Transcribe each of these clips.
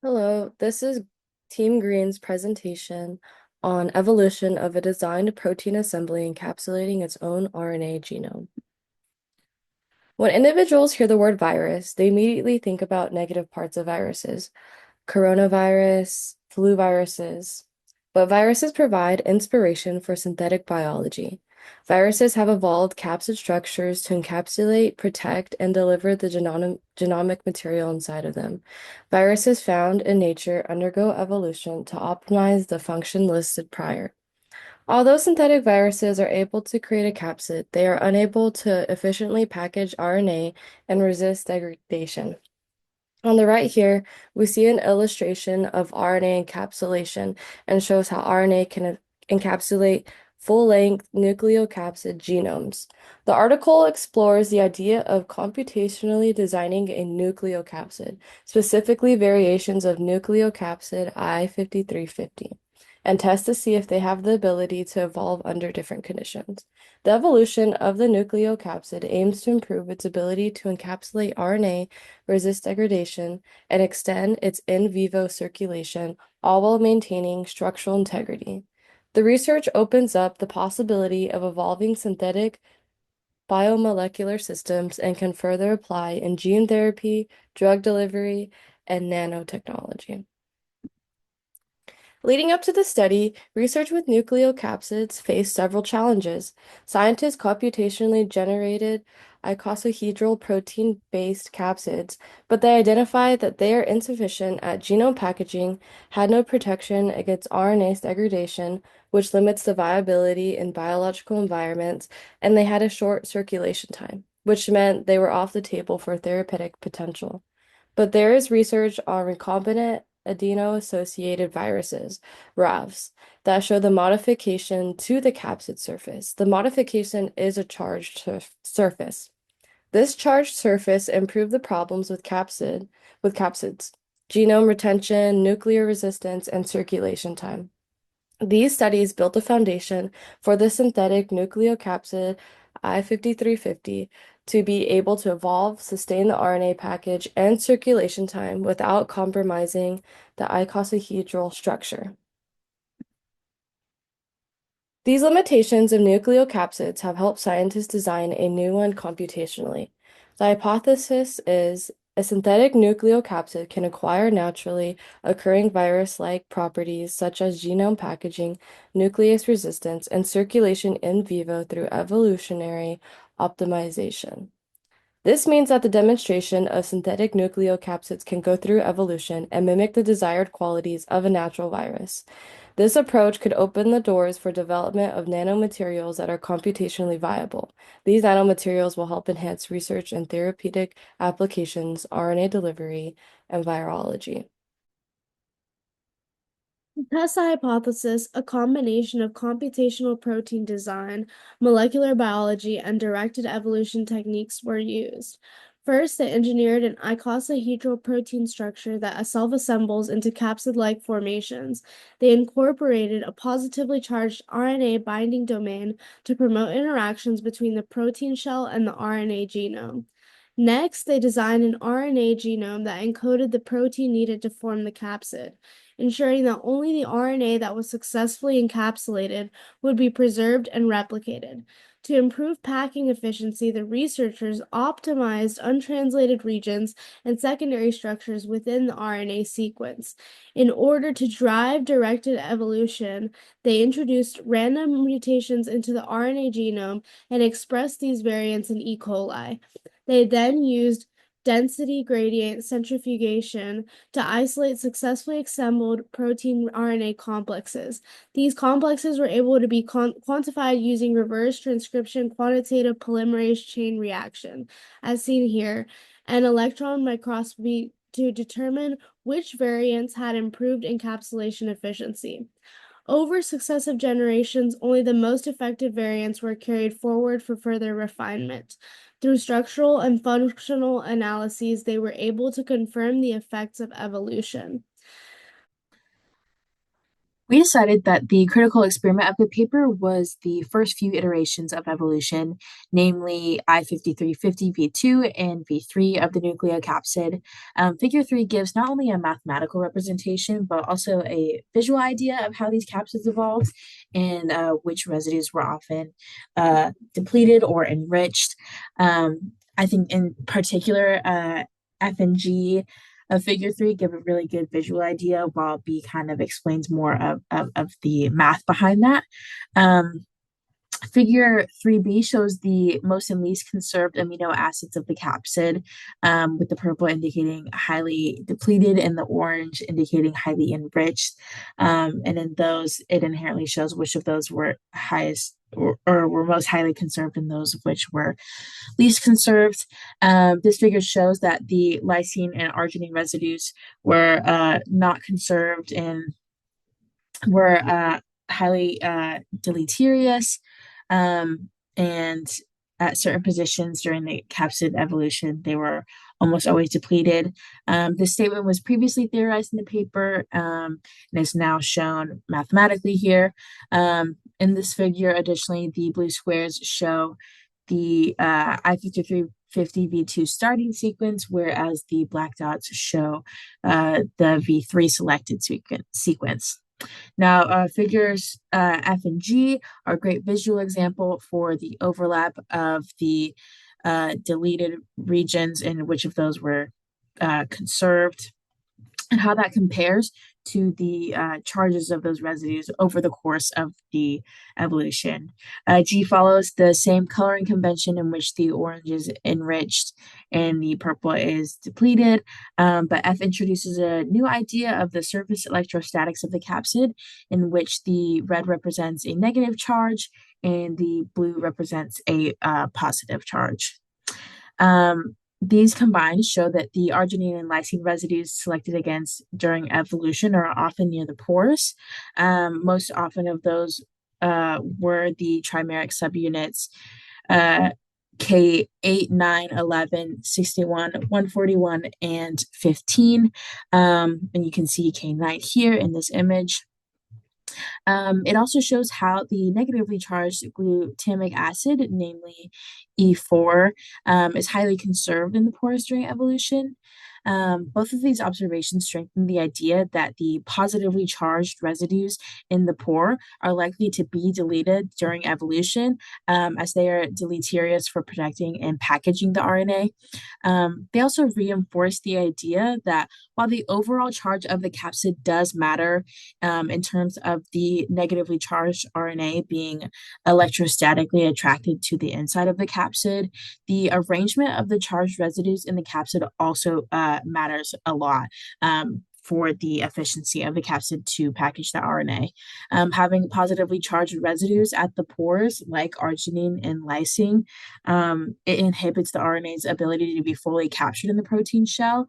Hello, this is Team Green's presentation on evolution of a designed protein assembly encapsulating its own RNA genome. When individuals hear the word virus, they immediately think about negative parts of viruses, coronavirus, flu viruses. But viruses provide inspiration for synthetic biology. Viruses have evolved capsid structures to encapsulate, protect, and deliver the genomic material inside of them. Viruses found in nature undergo evolution to optimize the function listed prior. Although synthetic viruses are able to create a capsid, they are unable to efficiently package RNA and resist degradation. On the right here, we see an illustration of RNA encapsulation and shows how RNA can encapsulate full-length nucleocapsid genomes. The article explores the idea of computationally designing a nucleocapsid, specifically variations of nucleocapsid I-5350, and tests to see if they have the ability to evolve under different conditions. The evolution of the nucleocapsid aims to improve its ability to encapsulate RNA, resist degradation, and extend its in vivo circulation, all while maintaining structural integrity. The research opens up the possibility of evolving synthetic biomolecular systems and can further apply in gene therapy, drug delivery, and nanotechnology. Leading up to the study, research with nucleocapsids faced several challenges. Scientists computationally generated icosahedral protein-based capsids, but they identified that they are insufficient at genome packaging, had no protection against RNase degradation, which limits the viability in biological environments, and they had a short circulation time, which meant they were off the table for therapeutic potential. But there is research on recombinant adeno-associated viruses, RAVs, that show the modification to the capsid surface. The modification is a charged surface. This charged surface improved the problems with capsids, genome retention, nuclear resistance, and circulation time. These studies built a foundation for the synthetic nucleocapsid I-5350 to be able to evolve, sustain the RNA package, and circulation time without compromising the icosahedral structure. These limitations of nucleocapsids have helped scientists design a new one computationally. The hypothesis is a synthetic nucleocapsid can acquire naturally occurring virus-like properties such as genome packaging, nuclease resistance, and circulation in vivo through evolutionary optimization. This means that the demonstration of synthetic nucleocapsids can go through evolution and mimic the desired qualities of a natural virus. This approach could open the doors for development of nanomaterials that are computationally viable. These nanomaterials will help enhance research in therapeutic applications, RNA delivery, and virology. To test the hypothesis, a combination of computational protein design, molecular biology, and directed evolution techniques were used. First, they engineered an icosahedral protein structure that self-assembles into capsid-like formations. They incorporated a positively charged RNA binding domain to promote interactions between the protein shell and the RNA genome. Next, they designed an RNA genome that encoded the protein needed to form the capsid, ensuring that only the RNA that was successfully encapsulated would be preserved and replicated. To improve packing efficiency, the researchers optimized untranslated regions and secondary structures within the RNA sequence. In order to drive directed evolution, they introduced random mutations into the RNA genome and expressed these variants in E. coli. They then used density gradient centrifugation to isolate successfully assembled protein RNA complexes. These complexes were able to be quantified using reverse transcription quantitative polymerase chain reaction, as seen here, and electron microscopy to determine which variants had improved encapsulation efficiency. Over successive generations, only the most effective variants were carried forward for further refinement. Through structural and functional analyses, they were able to confirm the effects of evolution. We decided that the critical experiment of the paper was the first few iterations of evolution, namely I5350 V2 and V3 of the nucleocapsid. Figure 3 gives not only a mathematical representation, but also a visual idea of how these capsids evolved and which residues were often depleted or enriched. I think, in particular, F and G figure 3 give a really good visual idea, while B kind of explains more of the math behind that. Um, Figure 3b shows the most and least conserved amino acids of the capsid, with the purple indicating highly depleted and the orange indicating highly enriched. And in those, it inherently shows which of those were highest or were most highly conserved and those of which were least conserved. This figure shows that the lysine and arginine residues were not conserved and were highly deleterious. And at certain positions during the capsid evolution, they were almost always depleted. This statement was previously theorized in the paper, and is now shown mathematically here. In this figure, additionally, the blue squares show the I5350 V2 starting sequence, whereas the black dots show the V3 selected sequence. Now, figures F and G are a great visual example for the overlap of the deleted regions and which of those were conserved, and how that compares to the charges of those residues over the course of the evolution. G follows the same coloring convention in which the orange is enriched and the purple is depleted, but F introduces a new idea of the surface electrostatics of the capsid, in which the red represents a negative charge and the blue represents a positive charge. These combined show that the arginine and lysine residues selected against during evolution are often near the pores. Most often of those were the trimeric subunits K8, 9, 11, 61, 141, and 15. And you can see K9 here in this image. It also shows how the negatively charged glutamic acid, namely E4, is highly conserved in the pores during evolution. Both of these observations strengthen the idea that the positively charged residues in the pore are likely to be deleted during evolution, as they are deleterious for protecting and packaging the RNA. They also reinforce the idea that while the overall charge of the capsid does matter, in terms of the negatively charged RNA being electrostatically attracted to the inside of the capsid, the arrangement of the charged residues in the capsid also matters a lot. For the efficiency of the capsid to package the RNA. Having positively charged residues at the pores, like arginine and lysine, it inhibits the RNA's ability to be fully captured in the protein shell,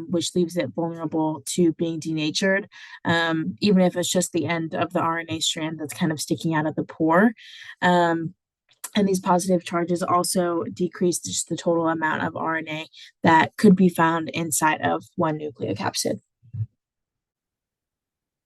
which leaves it vulnerable to being denatured, even if it's just the end of the RNA strand that's kind of sticking out of the pore. And these positive charges also decrease just the total amount of RNA that could be found inside of one nucleocapsid.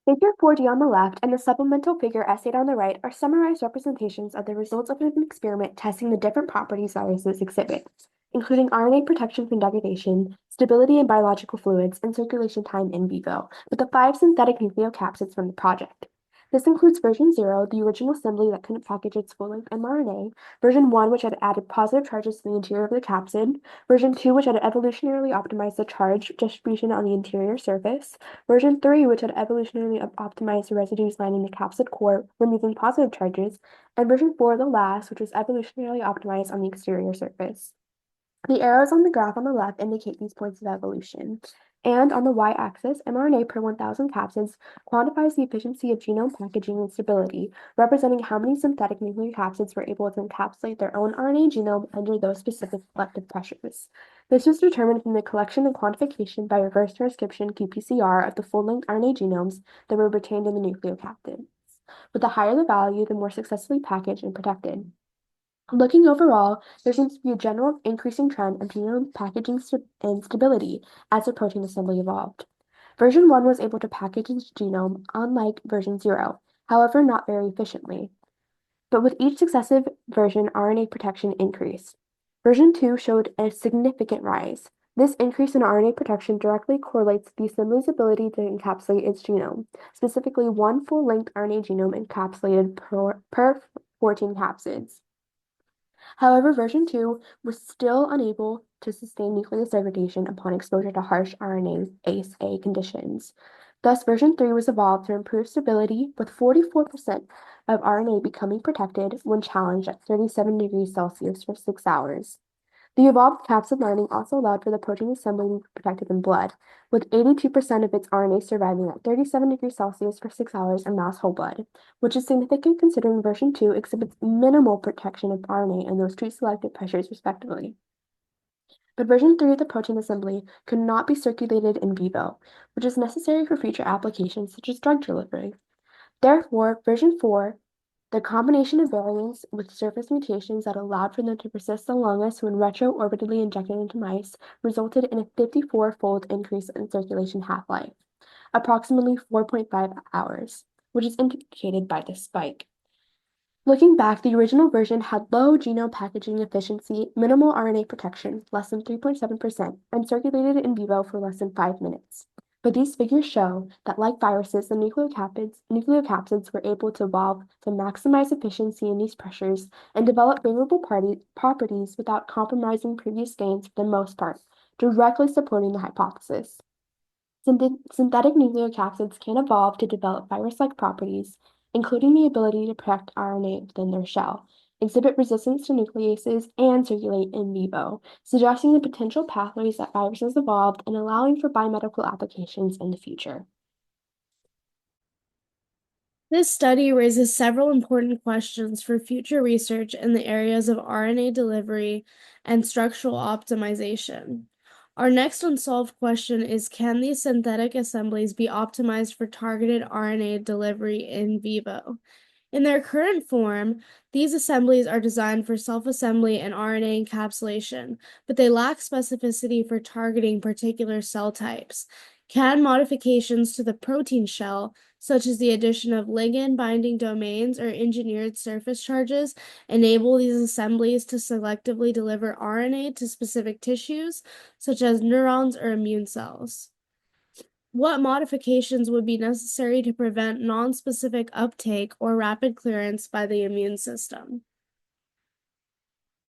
Figure 4D on the left and the supplemental figure essayed on the right are summarized representations of the results of an experiment testing the different properties viruses exhibit, including RNA protection from degradation, stability in biological fluids, and circulation time in vivo, with the 5 synthetic nucleocapsids from the project. This includes version 0, the original assembly that couldn't package its full-length mRNA, version 1, which had added positive charges to the interior of the capsid, version 2, which had evolutionarily optimized the charge distribution on the interior surface, version 3, which had evolutionarily optimized the residues lining the capsid core, removing positive charges, and version 4, the last, which was evolutionarily optimized on the exterior surface. The arrows on the graph on the left indicate these points of evolution. And on the y-axis, mRNA per 1,000 capsids quantifies the efficiency of genome packaging and stability, representing how many synthetic nucleocapsids were able to encapsulate their own RNA genome under those specific selective pressures. This was determined from the collection and quantification by reverse transcription qPCR of the full-length RNA genomes that were retained in the nucleocapsids. But the higher the value, the more successfully packaged and protected. Looking overall, there seems to be a general increasing trend of genome packaging and stability as the protein assembly evolved. Version 1 was able to package its genome, unlike version 0, however, not very efficiently. But with each successive version, RNA protection increased. Version 2 showed a significant rise. This increase in RNA protection directly correlates with the assembly's ability to encapsulate its genome, specifically one full-length RNA genome encapsulated per 14 capsids. However, version 2 was still unable to sustain nucleus degradation upon exposure to harsh RNA ACE-A conditions. Thus, version 3 was evolved to improve stability, with 44% of RNA becoming protected when challenged at 37 degrees Celsius for 6 hours. The evolved capsid lining also allowed for the protein assembly to be protected in blood, with 82% of its RNA surviving at 37 degrees Celsius for 6 hours in mouse whole blood, which is significant considering version 2 exhibits minimal protection of RNA in those two selected pressures, respectively. But version 3 of the protein assembly could not be circulated in vivo, which is necessary for future applications such as drug delivery. Therefore, version 4, the combination of variants with surface mutations that allowed for them to persist the longest when retroorbitally injected into mice resulted in a 54-fold increase in circulation half-life, approximately 4.5 hours, which is indicated by this spike. Looking back, the original version had low genome packaging efficiency, minimal RNA protection, less than 3.7%, and circulated in vivo for less than 5 minutes. But these figures show that, like viruses, the nucleocapsids were able to evolve to maximize efficiency in these pressures and develop favorable properties without compromising previous gains for the most part, directly supporting the hypothesis. Synthetic nucleocapsids can evolve to develop virus-like properties, including the ability to protect RNA within their shell, exhibit resistance to nucleases, and circulate in vivo, suggesting the potential pathways that viruses evolved and allowing for biomedical applications in the future. This study raises several important questions for future research in the areas of RNA delivery and structural optimization. Our next unsolved question is, can these synthetic assemblies be optimized for targeted RNA delivery in vivo? In their current form, these assemblies are designed for self-assembly and RNA encapsulation, but they lack specificity for targeting particular cell types. Can modifications to the protein shell, such as the addition of ligand-binding domains or engineered surface charges, enable these assemblies to selectively deliver RNA to specific tissues, such as neurons or immune cells? What modifications would be necessary to prevent nonspecific uptake or rapid clearance by the immune system?